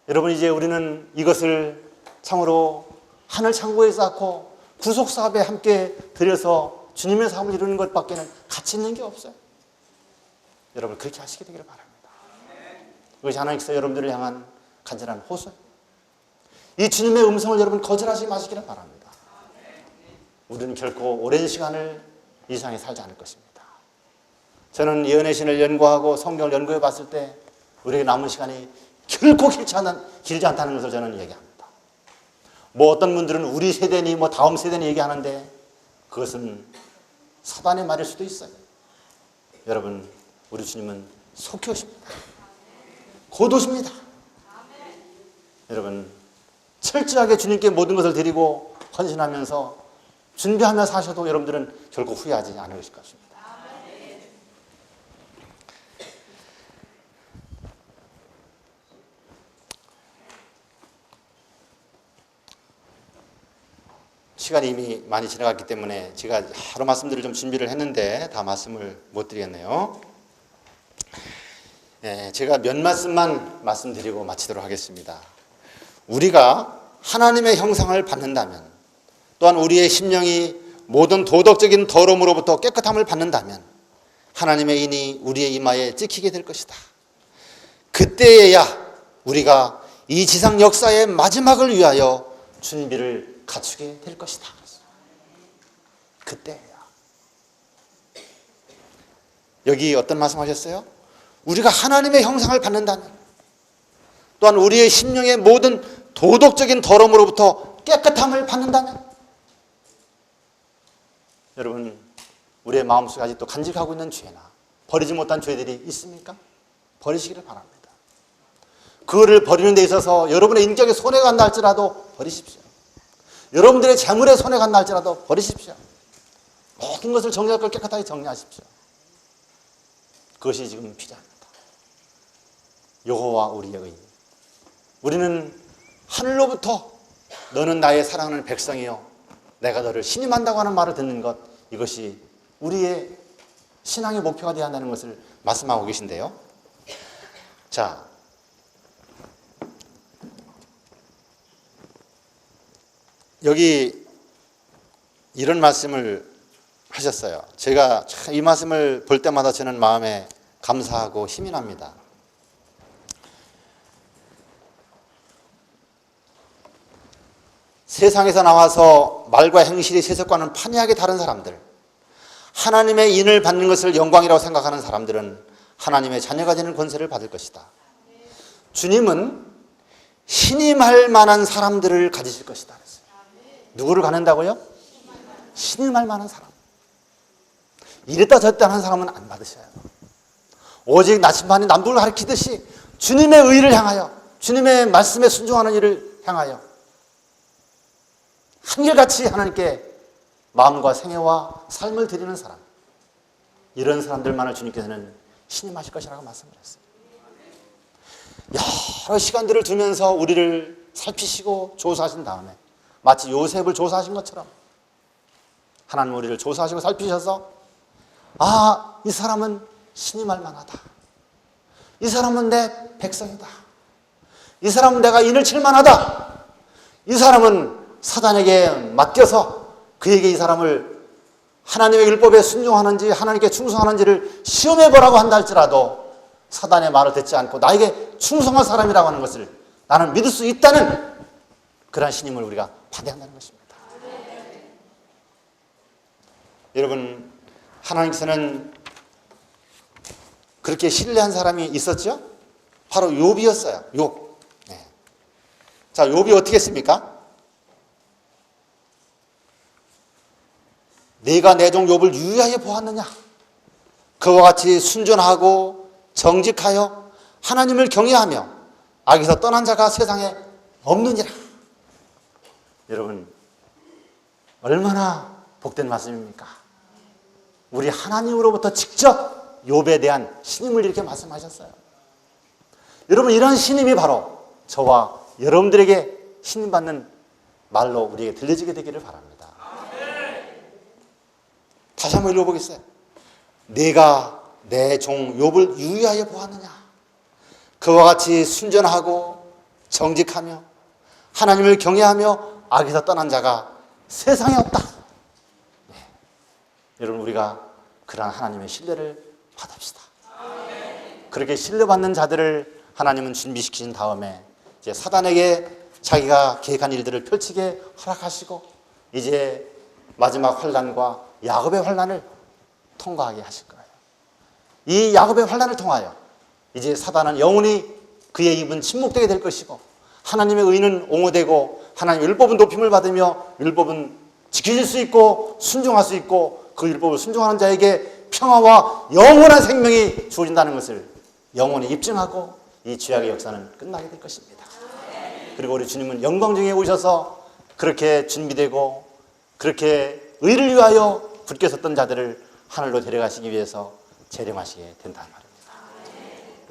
여러분, 이제 우리는 이것을 참으로 하늘 창고에 쌓고 구속사업에 함께 들여서 주님의 사업을 이루는 것밖에는 가치 있는 게 없어요. 여러분, 그렇게 하시게 되기를 바랍니다. 이것이 하나님께서 여러분들을 향한 간절한 호소예요. 이 주님의 음성을 여러분 거절하지 마시기를 바랍니다. 우리는 결코 오랜 시간을 이 세상에 살지 않을 것입니다. 저는 예언의 신을 연구하고 성경을 연구해 봤을 때 우리에게 남은 시간이 결코 길지 않다는 것을 저는 얘기합니다. 뭐 어떤 분들은 우리 세대니 뭐 다음 세대니 얘기하는데 그것은 사단의 말일 수도 있어요. 여러분, 우리 주님은 속히 오십니다. 곧 오십니다. 여러분, 철저하게 주님께 모든 것을 드리고 헌신하면서 준비하며 사셔도 여러분들은 결코 후회하지 않으실 것입니다. 시간이 이미 많이 지나갔기 때문에 제가 여러 말씀들을 좀 준비를 했는데 다 말씀을 못 드리겠네요. 제가 몇 말씀만 말씀드리고 마치도록 하겠습니다. 우리가 하나님의 형상을 받는다면, 또한 우리의 심령이 모든 도덕적인 더러움으로부터 깨끗함을 받는다면 하나님의 인이 우리의 이마에 찍히게 될 것이다. 그때에야 우리가 이 지상 역사의 마지막을 위하여 준비를 갖추게 될 것이다. 그때야. 여기 어떤 말씀하셨어요? 우리가 하나님의 형상을 받는다면, 또한 우리의 심령의 모든 도덕적인 더러움으로부터 깨끗함을 받는다면, 여러분, 우리의 마음속에 아직도 간직하고 있는 죄나 버리지 못한 죄들이 있습니까? 버리시기를 바랍니다. 그거를 버리는 데 있어서 여러분의 인격에 손해가 간다 할지라도 버리십시오. 여러분들의 재물에 손해가 간다 할지라도 버리십시오. 모든 것을 정리할 걸 깨끗하게 정리하십시오. 그것이 지금 필요합니다. 여호와 우리의 의. 우리는 하늘로부터 너는 나의 사랑하는 백성이요 내가 너를 신임한다고 하는 말을 듣는 것, 이것이 우리의 신앙의 목표가 되어야 한다는 것을 말씀하고 계신데요. 자, 여기 이런 말씀을 하셨어요. 제가 이 말씀을 볼 때마다 저는 마음에 감사하고 힘이 납니다. 세상에서 나와서 말과 행실이 세속과는 판이하게 다른 사람들, 하나님의 인을 받는 것을 영광이라고 생각하는 사람들은 하나님의 자녀가 되는 권세를 받을 것이다. 주님은 신임할 만한 사람들을 가지실 것이다. 누구를 갖는다고요? 신임할 만한 사람. 이랬다 저랬다 하는 사람은 안 받으셔요. 오직 나침반이 남북을 가리키듯이 주님의 의를 향하여, 주님의 말씀에 순종하는 일을 향하여 한결같이 하나님께 마음과 생애와 삶을 드리는 사람, 이런 사람들만을 주님께서는 신임하실 것이라고 말씀을 했어요. 여러 시간들을 두면서 우리를 살피시고 조사하신 다음에 마치 요셉을 조사하신 것처럼 하나님 우리를 조사하시고 살피셔서, 아, 이 사람은 신임할 만하다. 이 사람은 내 백성이다. 이 사람은 내가 인을 칠 만하다. 이 사람은 사단에게 맡겨서 그에게 이 사람을 하나님의 율법에 순종하는지 하나님께 충성하는지를 시험해보라고 한다 할지라도 사단의 말을 듣지 않고 나에게 충성한 사람이라고 하는 것을 나는 믿을 수 있다는 그러한 신임을 우리가 받아야 한다는 것입니다. 여러분, 하나님께서는 그렇게 신뢰한 사람이 있었죠? 바로 욥이었어요. 욥. 네. 자, 욥이 어떻게 했습니까? 내가 내 종 욥을 유의하여 보았느냐? 그와 같이 순전하고 정직하여 하나님을 경외하며 악에서 떠난 자가 세상에 없느니라. 여러분, 얼마나 복된 말씀입니까? 우리 하나님으로부터 직접 욥에 대한 신임을 이렇게 말씀하셨어요. 여러분, 이런 신임이 바로 저와 여러분들에게 신임받는 말로 우리에게 들려지게 되기를 바랍니다. 다시 한번 읽어보겠어요. 내가 내 종 욥을 유의하여 보았느냐? 그와 같이 순전하고 정직하며 하나님을 경외하며 악에서 떠난 자가 세상에 없다. 네. 여러분, 우리가 그러한 하나님의 신뢰를 받읍시다. 그렇게 신뢰받는 자들을 하나님은 준비시키신 다음에 이제 사단에게 자기가 계획한 일들을 펼치게 허락하시고 이제 마지막 환난과 야곱의 환난을 통과하게 하실 거예요. 이 야곱의 환난을 통하여 이제 사단은 영원히 그의 입은 침묵되게 될 것이고 하나님의 의는 옹호되고 하나님의 율법은 높임을 받으며 율법은 지켜질 수 있고 순종할 수 있고 그 율법을 순종하는 자에게 평화와 영원한 생명이 주어진다는 것을 영원히 입증하고 이 죄악의 역사는 끝나게 될 것입니다. 그리고 우리 주님은 영광 중에 오셔서 그렇게 준비되고 그렇게 의를 위하여 굳게 섰던 자들을 하늘로 데려가시기 위해서 재림하시게 된다는 말입니다.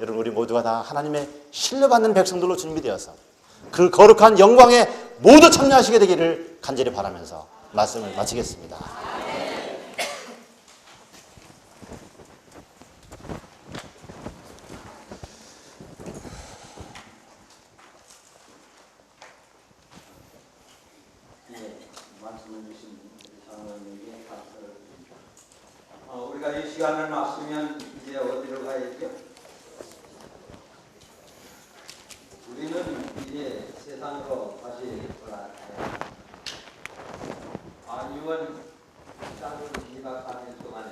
여러분, 우리 모두가 다 하나님의 신뢰받는 백성들로 준비되어서 그 거룩한 영광에 모두 참여하시게 되기를 간절히 바라면서 말씀을 마치겠습니다. 우리가 이 시간을 마치면 이제 어디로 가야죠? 우리는 이제 세상으로 다시 돌아가야 이번 짧은 2박 3일 동안에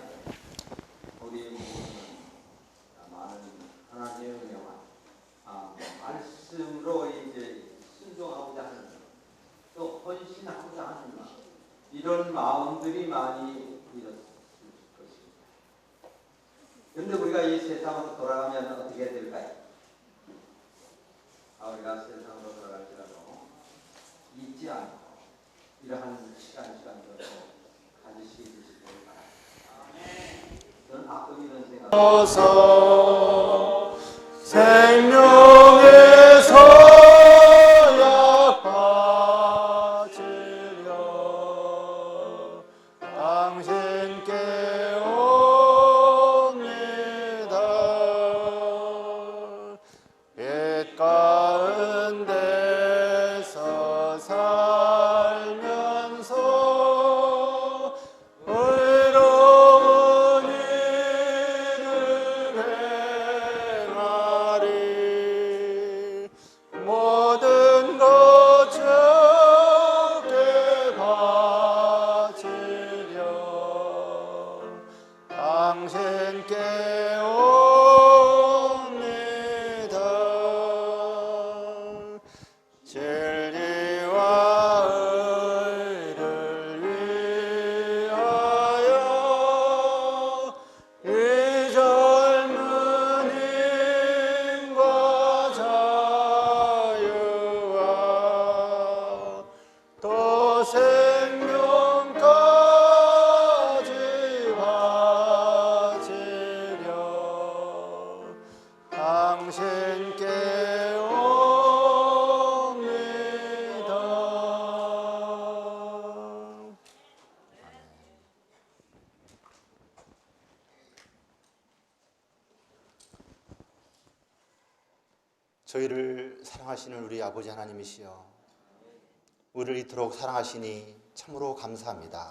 우리 많은 하나님의 명한 말씀으로 이제 순종하고 이런 마음들이 많이 일었을 것입니다. 그런데 우리가 이 세상으로 돌아가면 어떻게 될까요? 우리가 세상으로 돌아갈지라도 잊지 않고 이러한 시간들을 가지시기 바랍니다. 저는 가끔 이런 생각. 생명의 서약 바치려 당신께 옵니다. 빛 가운데서 살면서 의로운 일을 행하리. 모든 것 주께 바치려 당신께 옵니다. 진리와 의를 위하여 이 젊은 힘과 자유와 또 생명까지 바치려 당신께 옵니다. 저희를 사랑하시는 우리 아버지 하나님이시여, 우리를 이토록 사랑하시니 참으로 감사합니다.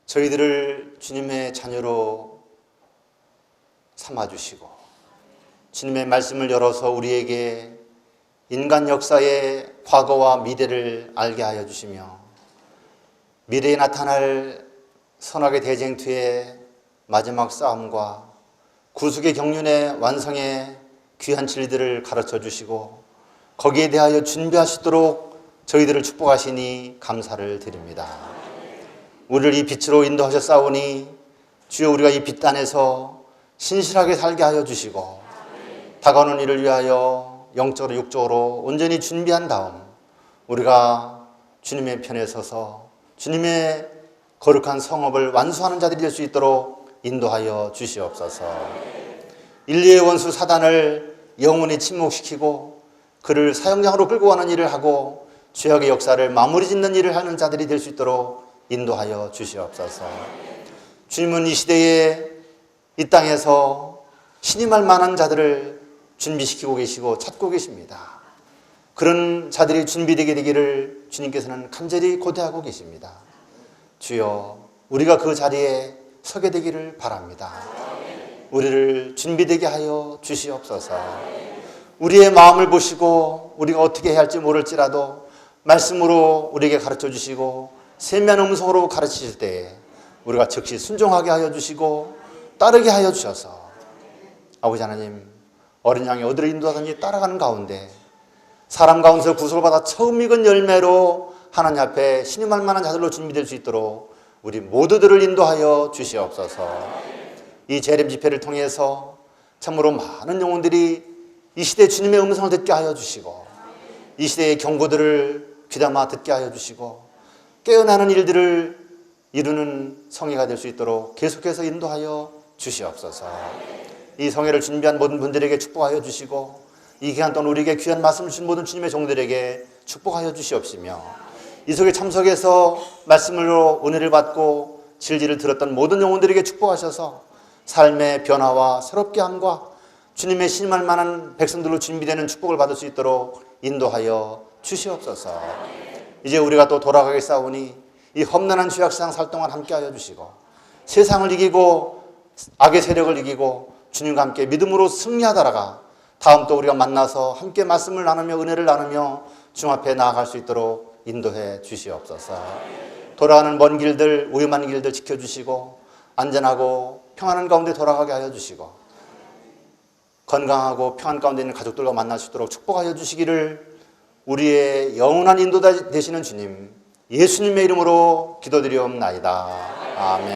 저희들을 주님의 자녀로 삼아주시고 주님의 말씀을 열어서 우리에게 인간 역사의 과거와 미래를 알게 하여 주시며 미래에 나타날 선악의 대쟁투의 마지막 싸움과 구속의 경륜의 완성의 귀한 진리들을 가르쳐 주시고 거기에 대하여 준비하시도록 저희들을 축복하시니 감사를 드립니다. 우리를 이 빛으로 인도하셨사오니 주여 우리가 이 빛 안에서 신실하게 살게 하여 주시고 다가오는 일을 위하여 영적으로 육적으로 온전히 준비한 다음 우리가 주님의 편에 서서 주님의 거룩한 성업을 완수하는 자들이 될 수 있도록 인도하여 주시옵소서. 인류의 원수 사단을 영원히 침묵시키고 그를 사형장으로 끌고 가는 일을 하고 죄악의 역사를 마무리 짓는 일을 하는 자들이 될 수 있도록 인도하여 주시옵소서. 주님은 이 시대에 이 땅에서 신임할 만한 자들을 준비시키고 계시고 찾고 계십니다. 그런 자들이 준비되게 되기를 주님께서는 간절히 고대하고 계십니다. 주여 우리가 그 자리에 서게 되기를 바랍니다. 우리를 준비되게 하여 주시옵소서. 우리의 마음을 보시고 우리가 어떻게 해야 할지 모를지라도 말씀으로 우리에게 가르쳐 주시고 세미한 음성으로 가르치실 때에 우리가 즉시 순종하게 하여 주시고 따르게 하여 주셔서 아버지 하나님 어린 양이 어디로 인도하든지 따라가는 가운데 사람 가운데서 구속을 받아 처음 익은 열매로 하나님 앞에 신임할 만한 자들로 준비될 수 있도록 우리 모두들을 인도하여 주시옵소서. 이 재림 집회를 통해서 참으로 많은 영혼들이 이 시대 주님의 음성을 듣게 하여 주시고 이 시대의 경고들을 귀담아 듣게 하여 주시고 깨어나는 일들을 이루는 성회가 될 수 있도록 계속해서 인도하여 주시옵소서. 이 성회를 준비한 모든 분들에게 축복하여 주시고 이 기간 동안 우리에게 귀한 말씀을 주신 모든 주님의 종들에게 축복하여 주시옵시며 이 속에 참석해서 말씀으로 은혜를 받고 진리를 들었던 모든 영혼들에게 축복하셔서 삶의 변화와 새롭게 함과 주님의 신임할 만한 백성들로 준비되는 축복을 받을 수 있도록 인도하여 주시옵소서. 이제 우리가 또 돌아가겠사오니 이 험난한 죄악세상 살 동안 함께하여 주시고 세상을 이기고 악의 세력을 이기고 주님과 함께 믿음으로 승리하다가 다음 또 우리가 만나서 함께 말씀을 나누며 은혜를 나누며 주 앞에 나아갈 수 있도록 인도해 주시옵소서. 돌아가는 먼 길들 위험한 길들 지켜주시고 안전하고 평안한 가운데 돌아가게 하여 주시고 건강하고 평안 가운데 있는 가족들과 만날 수 있도록 축복하여 주시기를 우리의 영원한 인도자 되시는 주님 예수님의 이름으로 기도드리옵나이다. 아멘.